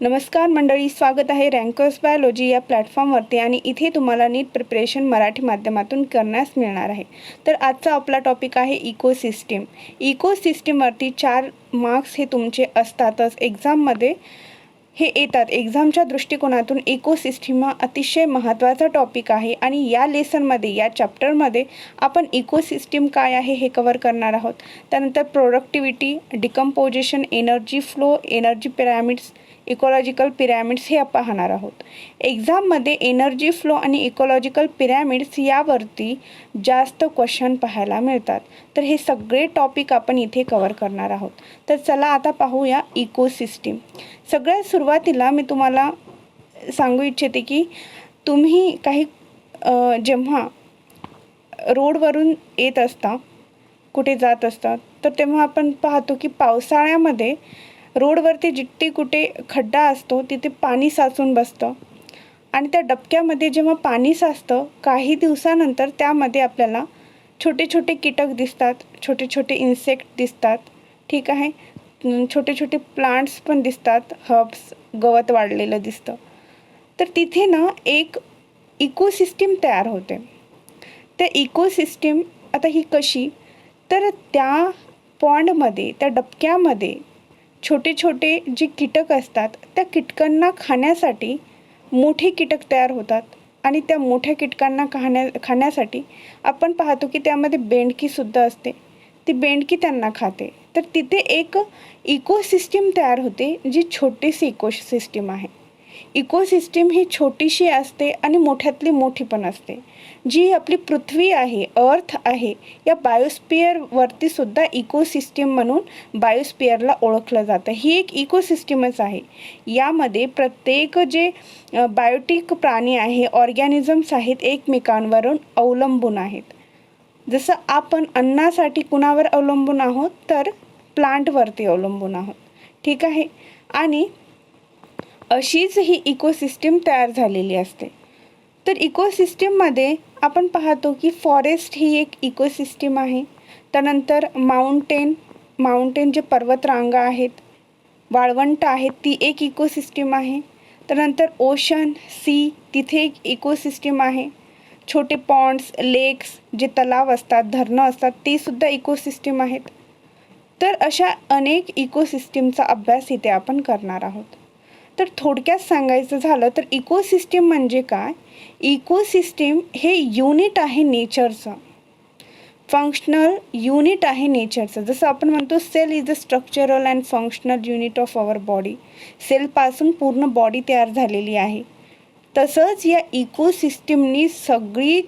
नमस्कार मंडळी, स्वागत आहे रँकर्स बायोलॉजी या प्लॅटफॉर्मवरती आणि इथे तुम्हाला नीट प्रिपरेशन मराठी माध्यमातून करण्यास मिळणार आहे. तर आजचा आपला टॉपिक आहे इकोसिस्टीम. इकोसिस्टीमवरती 4 मार्क्स हे तुमचे असतातच एक्झाममध्ये, हे येतात. एक्झामच्या दृष्टिकोनातून इकोसिस्टीम हा अतिशय महत्त्वाचा टॉपिक आहे आणि या लेसनमध्ये, या चॅप्टरमध्ये आपण इकोसिस्टीम काय आहे हे कव्हर करणार आहोत. त्यानंतर productivity, decomposition, energy flow, energy pyramids, ecological pyramids हे पाहणार आहोत. एक्झाममध्ये एनर्जी फ्लो आणि इकोलॉजिकल पिरॅमिड्स यावरती जास्त क्वेश्चन पाहायला मिळतात. तर हे सगळे टॉपिक आपण इथे कव्हर करणार आहोत. तर चला आता पाहूया इकोसिस्टीम. सगळ्यात सुरुवातीला मी तुम्हाला सांगू इच्छिते की तुम्ही काही जेव्हा रोडवरून येत असता, कुठे जात असतात, तर तेव्हा आपण पाहतो की पावसाळ्यामध्ये रोडवरती जिथे कुठे खड्डा असतो तिथे पाणी साचून बसतं आणि त्या डबक्यामध्ये जेव्हा पाणी साचतं काही दिवसानंतर त्यामध्ये आपल्याला छोटे छोटे कीटक दिसतात, छोटे छोटे इन्सेक्ट दिसतात. ठीक आहे, छोटे छोटे प्लांट्स पण दिसतात, हर्ब्स, गवत वाढलेलं दिसतं. तर तिथे ना एक इकोसिस्टीम तयार होते. त्या इकोसिस्टीम आता ही कशी, तर त्या पॉन्डमध्ये, त्या डबक्यामध्ये छोटे छोटे जे कीटक असतात त्या कीटकांना खाण्यासाठी मोठे कीटक तयार होतात आणि त्या मोठ्या कीटकांना खाण्यासाठी आपण पाहतो की त्यामध्ये बेंडकीसुद्धा असते. ती बेंडकी त्यांना खाते. तर तिथे एक इकोसिस्टीम तयार होते, जी छोटीशी इकोसिस्टीम आहे. इकोसिस्टीम ही छोटीशी असते आणि मोठ्यातली मोठी पण असते. जी आपली पृथ्वी आहे, अर्थ आहे, या बायोस्पिअरवरती सुद्धा इकोसिस्टीम म्हणून बायोस्पिअरला ओळखलं जातं. ही एक इकोसिस्टीमच आहे. यामध्ये प्रत्येक जे बायोटिक प्राणी आहे, ऑर्गॅनिझम्स आहेत, एकमेकांवरून अवलंबून आहेत. जसं आपण अन्नासाठी कुणावर अवलंबून आहोत, तर प्लांटवरती अवलंबून आहोत. ठीक आहे, आणि अशीच ही इकोसिस्टीम तयार झालेली असते. तर इकोसिस्टीममध्ये आपण पाहतो की फॉरेस्ट ही एक इकोसिस्टीम आहे. त्यानंतर माउंटेन जे पर्वतरांगा आहेत, वाळवंट आहेत, ती एक इकोसिस्टीम आहे. त्यानंतर ओशन, सी, तिथे एक इकोसिस्टीम आहे. छोटे पॉन्ड्स, लेक्स, जे तलाव असतात, धरणं असतात, ते सुद्धा इकोसिस्टीम आहेत. तर अशा अनेक इकोसिस्टीमचा अभ्यास इथे आपण करणार आहोत. तर थोडक्यात सांगायचं झालं तर इकोसिस्टीम म्हणजे काय? इकोसिस्टीम हे युनिट आहे नेचरचं, फंक्शनल युनिट आहे नेचरचं. जसं आपण म्हणतो cell is a structural and functional unit of our body. सेलपासून पूर्ण बॉडी तयार झालेली आहे. तसंच या इकोसिस्टीमनी सगळं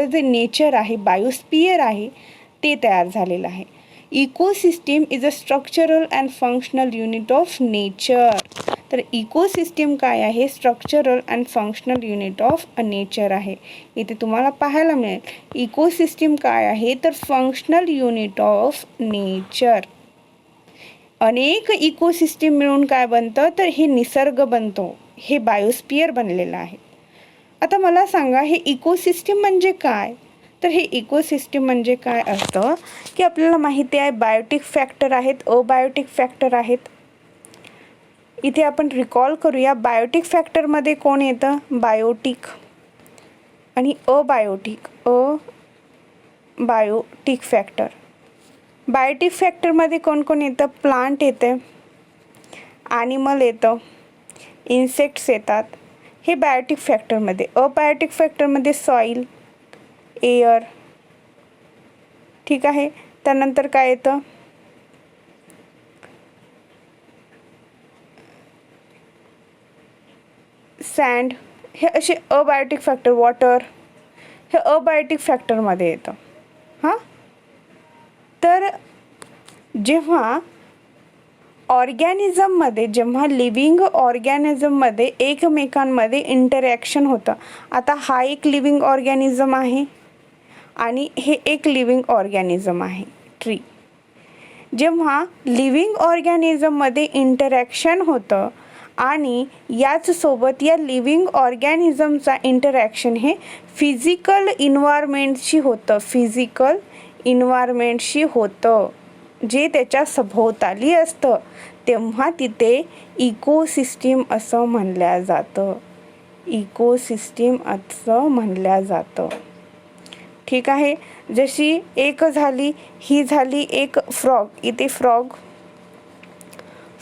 जे नेचर आहे, बायोस्पियर आहे, ते तयार झालेलं आहे. Ecosystem is a structural and functional unit of nature. तर इकोसिस्टीम काय आहे? Structural and functional unit of nature आहे. इथे तुम्हाला पाहायला मिळेल इकोसिस्टीम काय आहे, तर फंक्शनल युनिट ऑफ नेचर. अनेक इकोसिस्टीम मिळून काय बनतं, तर हे निसर्ग बनतो, हे बायोस्पियर बनलेलं आहे. आता मला सांगा, हे इकोसिस्टीम म्हणजे काय? तर हे इकोसिस्टीम म्हणजे काय असतं की आपल्याला माहिती आहे बायोटिक फॅक्टर आहेत, अबायोटिक फॅक्टर आहेत. इथे आपण रिकॉल करूया. बायोटिक फॅक्टरमध्ये कोण येतं? बायोटिक आणि अबायोटिक फॅक्टर. बायोटिक फॅक्टरमध्ये कोण कोण येतं? प्लांट येते, ॲनिमल येतं, इन्सेक्ट्स येतात, हे बायोटिक फॅक्टरमध्ये. अबायोटिक फॅक्टरमध्ये सॉईल, एअर. ठीक आहे, त्यानंतर काय येतं? सँड. हे असे अबायोटिक फॅक्टर, वॉटर, हे अबायोटिक फॅक्टरमध्ये येतं. तर जेव्हा लिव्हिंग ऑर्गॅनिझममध्ये एकमेकांमध्ये इंटरॅक्शन होतं. आता हा एक लिव्हिंग ऑर्गॅनिझम आहे आणि हे एक लिव्हिंग ऑर्गॅनिझम आहे, ट्री. जेव्हा लिव्हिंग ऑर्गॅनिझममध्ये इंटरॅक्शन होतं आणि याचसोबत या लिव्हिंग ऑर्गॅनिझमचा इंटरॅक्शन हे फिजिकल इन्व्हायरमेंटशी होतं. जे त्याच्या सभोवताली असतं तेव्हा तिथे इकोसिस्टीम असं म्हणलं जातं. इकोसिस्टीम असं म्हणलं जातं. ठीक आहे. जशी एक झाली, ही झाली एक फ्रॉग. इथे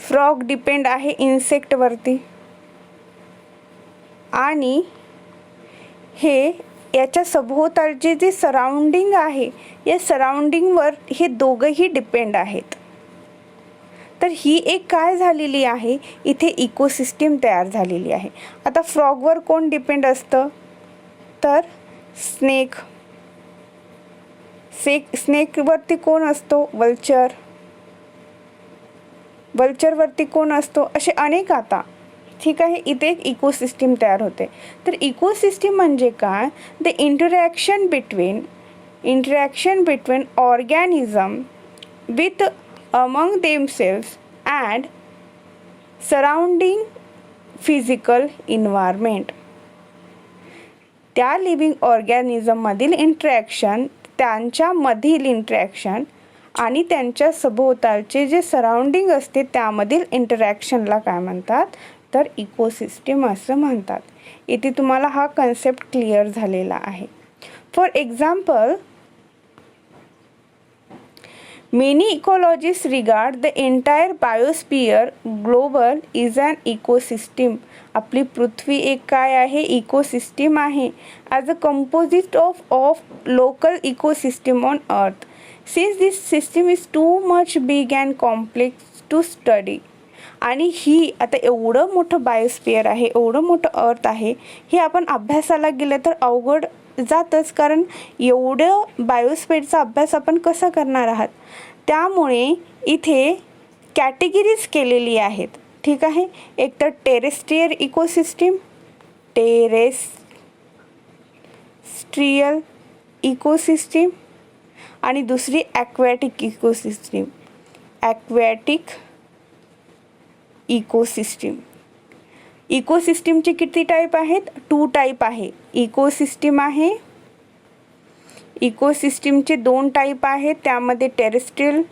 फ्रॉग डिपेंड आहे इन्सेक्टवरती आणि हे याच्या सभोवतालचे जे सराउंडिंग आहे या सराउंडिंगवर हे दोघंही डिपेंड आहेत. तर ही एक काय झालेली आहे, इथे इकोसिस्टीम तयार झालेली आहे. आता फ्रॉगवर कोण डिपेंड असतं, तर स्नेकवरती कोण असतो, वल्चरवरती कोण असतो, असे अनेक. आता ठीक आहे, इथे एक इकोसिस्टीम तयार होते. तर इकोसिस्टीम म्हणजे काय, the interaction between organism with among themselves and surrounding physical environment. त्या लिव्हिंग ऑर्गॅनिझममधील इंटरॅक्शन, त्यांच्यामधील इंटरॅक्शन आणि त्यांच्या सभोवतालचे जे सराउंडिंग असते त्यामधील इंटरॅक्शनला काय म्हणतात, तर इकोसिस्टीम असं म्हणतात. इथे तुम्हाला हा कन्सेप्ट क्लिअर झालेला आहे. For example, many ecologists regard the entire biosphere global is an ecosystem. आपली पृथ्वी एक काय आहे, इकोसिस्टीम आहे. as a composite of local ecosystem on earth. Since this system is too much big and complex to study. आणि ही आता एवढं मोठं biosphere आहे, एवढं मोठं अर्थ आहे, हे आपण अभ्यासाला गेलं तर अवघड जातच, कारण एवढं बायोस्फिअरचा अभ्यास आपण कसा करणार आहात. त्यामुळे इथे कॅटेगरीज केलेली आहेत. ठीक आहे. एक तर टेरेस्ट्रियल इकोसिस्टीम, टेरेस्ट्रियल इकोसिस्टीम आणि दुसरी ॲक्वॅटिक इकोसिस्टीम. इकोसिस्टीमचे किती टाईप आहेत, 2 टाईप आहे. इकोसिस्टीम आहे, इकोसिस्टीमचे 2 टाईप आहेत. त्यामध्ये टेरेस्ट्रियल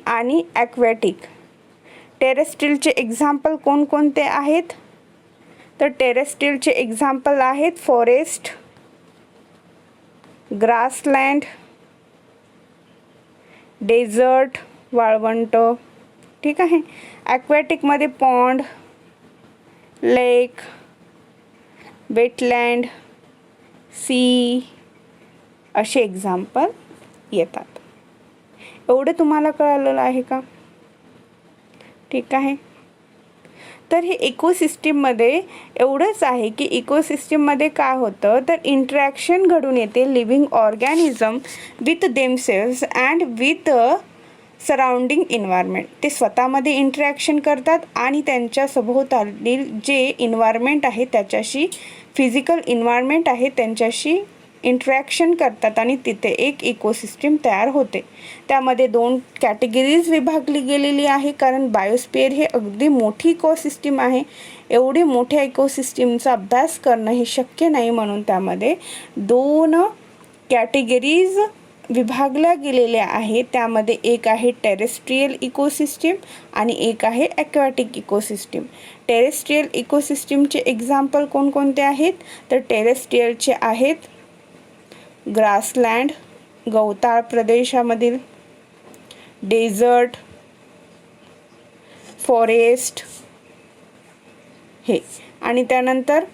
आणि ॲक्वॅटिक. टेरेस्ट्रियलचे एक्झाम्पल कोणकोणते आहेत, तर टेरेस्ट्रियलचे एक्झाम्पल आहेत फॉरेस्ट, ग्रासलँड, डेझर्ट, वाळवंट. ठीक आहे. ॲक्वॅटिकमध्ये पॉन्ड, लेक, वेटलँड, सी असे एक्झाम्पल येतात. एवढं तुम्हाला कळालेलं आहे का. ठीक आहे. तर हे इकोसिस्टीममध्ये एवढंच आहे की इकोसिस्टीममध्ये काय होतं, तर इंटरॅक्शन घडून येते living organism with themselves and with surrounding environment. ते स्वतःमध्ये इंटरॅक्शन करतात आणि त्यांच्या सभोवतालील जे एन्व्हायरमेंट आहे त्याच्याशी, फिजिकल एन्व्हायरमेंट आहे त्यांच्याशी इंटरॅक्शन करतात आणि तिथे एक इकोसिस्टीम तयार होते. त्यामध्ये 2 कॅटेगरीज विभागली गेलेली आहे, कारण बायोस्फिअर हे अगदी मोठी इकोसिस्टीम आहे. एवढे मोठ्या इकोसिस्टीमचा अभ्यास करणं हे शक्य नाही, म्हणून त्यामध्ये 2 कॅटेगरीज विभागल्या गेलेल्या आहेत. त्यामध्ये एक आहे टेरेस्ट्रियल इकोसिस्टीम आणि एक आहे ॲक्वॅटिक इकोसिस्टीम. टेरेस्ट्रियल इकोसिस्टीमचे एक्झाम्पल कोणकोणते आहेत, तर टेरेस्ट्रियलचे आहेत ग्रासलँड, गवताळ प्रदेशामधील, डेझर्ट, फॉरेस्ट हे. आणि त्यानंतर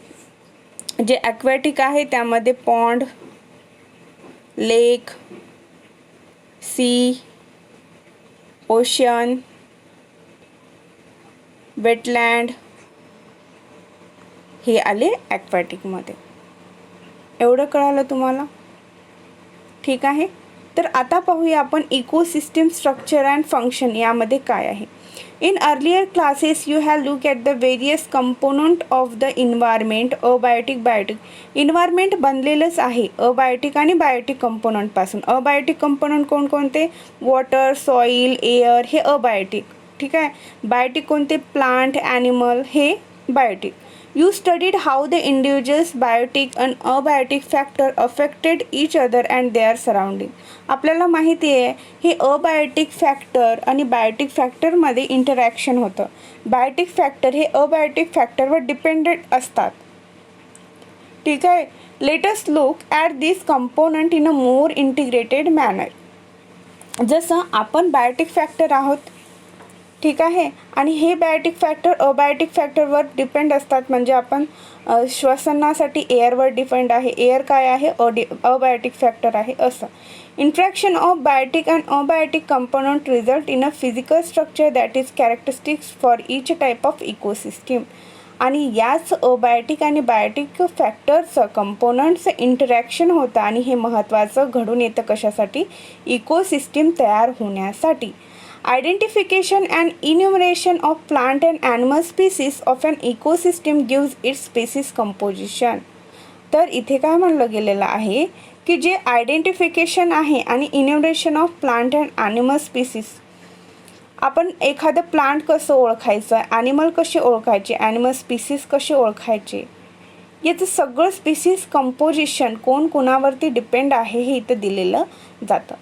जे ॲक्वॅटिक आहे त्यामध्ये पॉन्ड, लेक, सी, ओशन, वेटलँड हे आले ॲक्वॅटिकमध्ये. एवढं कळालं तुम्हाला. ठीक आहे. तर आता पाहूया आपण इकोसिस्टीम स्ट्रक्चर अँड फंक्शन यामध्ये काय आहे. In earlier classes you have looked at the various component of the environment, abiotic, biotic. Environment बनलेलंच आहे अबायोटिक आणि बायोटिक कंपोनंट पासून. अबायोटिक कंपोनंट कोणकोणते, वॉटर, सॉईल, एअर हे अबायोटिक. ठीक आहे. बायोटिक कोणते, प्लांट, ॲनिमल हे biotic. You studied how the individuals biotic and abiotic factor affected each other and their surrounding. आपल्याला माहिती आहे हे अबायोटिक फॅक्टर आणि बायोटिक फॅक्टरमध्ये इंटरॅक्शन होतं. बायोटिक फॅक्टर हे अबायोटिक फॅक्टरवर डिपेंडेंट असतात. ठीक आहे. Let us look at this component in a more integrated manner. जसं आपण बायोटिक फॅक्टर आहोत, ठीक आहे, आणि हे बायोटिक फॅक्टर अबायोटिक फॅक्टरवर डिपेंड असतात. म्हणजे आपण श्वसनासाठी एअरवर डिपेंड आहे. एअर काय आहे? अबायोटिक फॅक्टर आहे. असं interaction of biotic and abiotic component result in a physical structure that is characteristics for each type of ecosystem. आणि याच अबायोटिक आणि बायोटिक फॅक्टरचं कंपोनंट्सचं इंटरॅक्शन होतं आणि हे महत्त्वाचं घडून येतं कशासाठी? इकोसिस्टीम तयार होण्यासाठी. Identification and enumeration of plant and animal species of an ecosystem gives its species composition. तर इथे काय म्हणलं गेलेलं आहे की जे आयडेंटिफिकेशन आहे आणि enumeration of plant and animal species, आपण एखादं प्लांट कसं ओळखायचं, ॲनिमल कसे ओळखायचे, ॲनिमल स्पीसीस कसे ओळखायचे, याचं सगळं स्पीसीस कंपोजिशन कोण कोणावरती डिपेंड आहे हे इथं दिलेलं जातं.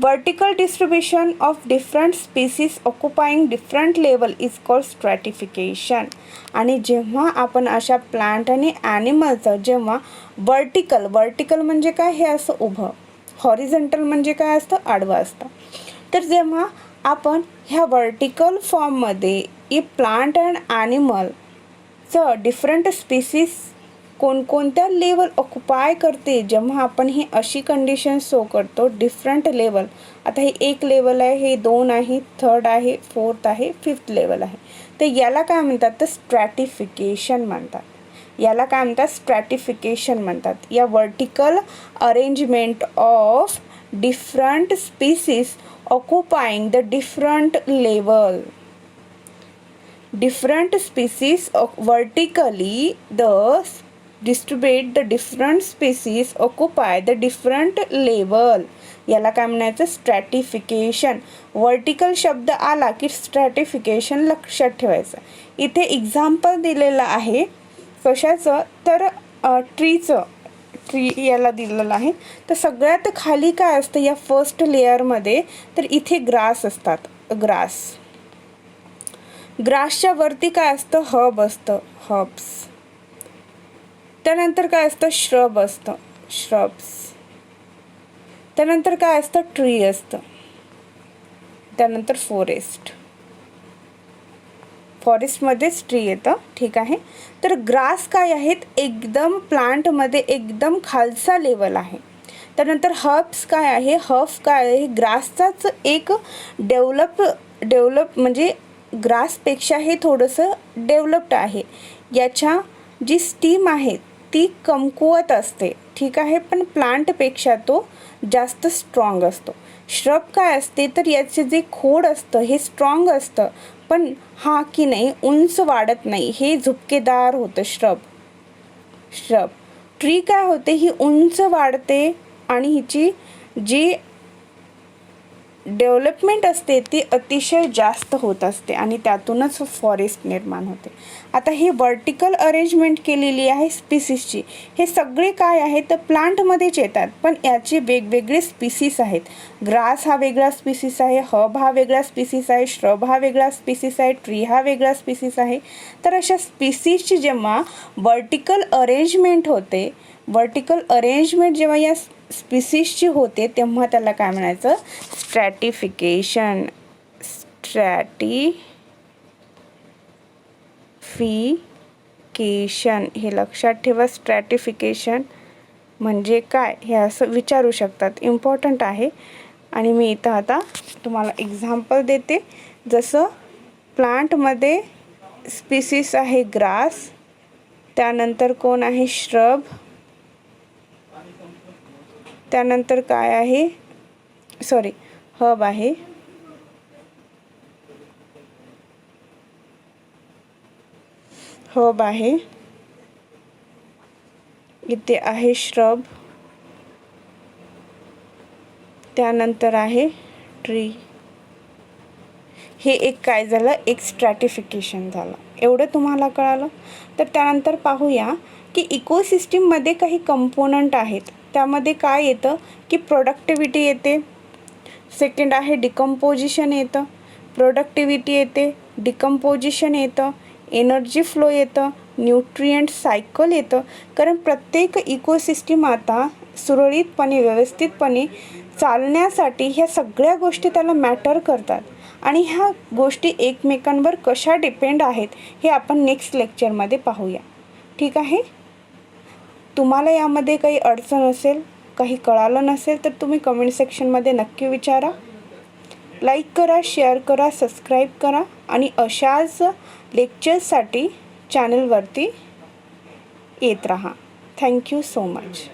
Vertical distribution of different species occupying different level is called stratification. आणि जेव्हा आपण अशा प्लांट आणि ॲनिमलचं जेव्हा वर्टिकल म्हणजे काय? हे असं उभं. हॉरिझॉन्टल म्हणजे काय असतं? आडवं असतं. तर जेव्हा आपण ह्या वर्टिकल फॉर्ममध्ये ही प्लांट अँड ॲनिमलचं डिफरंट स्पीसीस कोणकोणत्या लेवल ऑक्युपाय करते, जेव्हा आपण ही अशी कंडिशन शो करतो डिफरंट लेवल. आता हे एक लेवल आहे, हे 2 आहे, 3rd आहे, 4th आहे, 5th लेवल आहे. तर याला काय म्हणतात? तर स्ट्रॅटिफिकेशन म्हणतात. याला काय म्हणतात? स्ट्रॅटिफिकेशन म्हणतात. या vertical arrangement of different species occupying the different level. Different species vertically thus distribute the different species occupy the different level. याला काय म्हणायचं? स्ट्रॅटिफिकेशन. वर्टिकल शब्द आला की स्ट्रॅटिफिकेशन लक्षात ठेवायचं. इथे एक्झाम्पल दिलेलं आहे कशाचं? तर ट्रीचं. ट्री याला दिलेलं आहे. तर सगळ्यात खाली काय असतं या फर्स्ट लेअरमध्ये? तर इथे ग्रास असतात. ग्रासच्या वरती काय असतं? हब असतं. हब्स. त्यानंतर काय असतं? श्रब असतं. श्रब्स. त्यानंतर काय असतं? ट्री असतं. त्यानंतर फॉरेस्टमध्येच ट्री येतं. ठीक आहे. तर ग्रास काय आहेत? एकदम प्लांटमध्ये एकदम खालचा लेवल आहे. त्यानंतर हब्स काय आहे? हब काय आहे? ग्रासचाच एक डेव्हलप म्हणजे ग्रासपेक्षा हे थोडंसं डेव्हलप्ड आहे. याच्या जी स्टीम आहे ती कमकुवत असते. ठीक आहे. पण प्लांटपेक्षा तो जास्त स्ट्रॉंग असतो. श्रब काय असते? तर याचे जे खोड असतं हे स्ट्रॉंग असतं, पण हा की नाही उंच वाढत नाही, हे झुपकेदार होतं श्रब. ट्री काय होते? ही उंच वाढते आणि हिची जी डेव्हलपमेंट असते ती अतिशय जास्त होत असते आणि त्यातूनच फॉरेस्ट निर्माण होते. आता ही वर्टिकल अरेंजमेंट केलेली आहे स्पीसीसची. हे सगळे काय आहेत? तर प्लांटमध्येच येतात, पण याचे वेगवेगळे स्पीसीस आहेत. ग्रास हा वेगळा स्पीसीस आहे, हब हा वेगळा स्पीसीस आहे, श्रब हा वेगळा स्पीसीस आहे, ट्री हा वेगळा स्पीसीस आहे. तर अशा स्पीसीसची जेव्हा वर्टिकल अरेंजमेंट होते, वर्टिकल अरेंजमेंट जेव्हा या स्पीसीसची होते तेव्हा त्याला काय म्हणायचं? स्ट्रॅटिफिकेशन. हे लक्षात ठेवा. स्ट्रॅटिफिकेशन म्हणजे काय हे असं विचारू शकतात. इम्पॉर्टंट आहे. आणि मी इथं आता तुम्हाला एक्झाम्पल देते. जसं प्लांटमध्ये स्पीसीस आहे ग्रास, त्यानंतर कोण आहे? श्रब. त्यानंतर काय आहे? हब आहे. इथे आहे श्रब. त्यानंतर आहे ट्री. हे एक काय झालं? एक स्ट्रॅटिफिकेशन झालं. एवढं तुम्हाला कळालं. तर त्यानंतर पाहूया की इकोसिस्टीममध्ये काही कंपोनंट आहेत. त्यामध्ये काय येतं की प्रोडक्टिव्हिटी येते, सेकंड आहे डिकम्पोजिशन येतं, प्रोडक्टिव्हिटी येते, डिकम्पोजिशन येतं, एनर्जी फ्लो येतं, न्यूट्रिएंट सायकल येतं. कारण प्रत्येक इकोसिस्टीम आता सुरळीतपणे व्यवस्थितपणे चालण्यासाठी ह्या सगळ्या गोष्टी त्याला मॅटर करतात आणि ह्या गोष्टी एकमेकांवर कशा डिपेंड आहेत हे आपण नेक्स्ट लेक्चरमध्ये पाहूया. ठीक आहे. तुम्हाला यामध्ये काही अडचण असेल, काही कळालं नसेल तर तुम्ही कमेंट सेक्शनमध्ये नक्की विचारा. लाईक करा, शेअर करा, सबस्क्राईब करा आणि अशाच लेक्चर्ससाठी चॅनलवरती येत राहा. Thank you so much.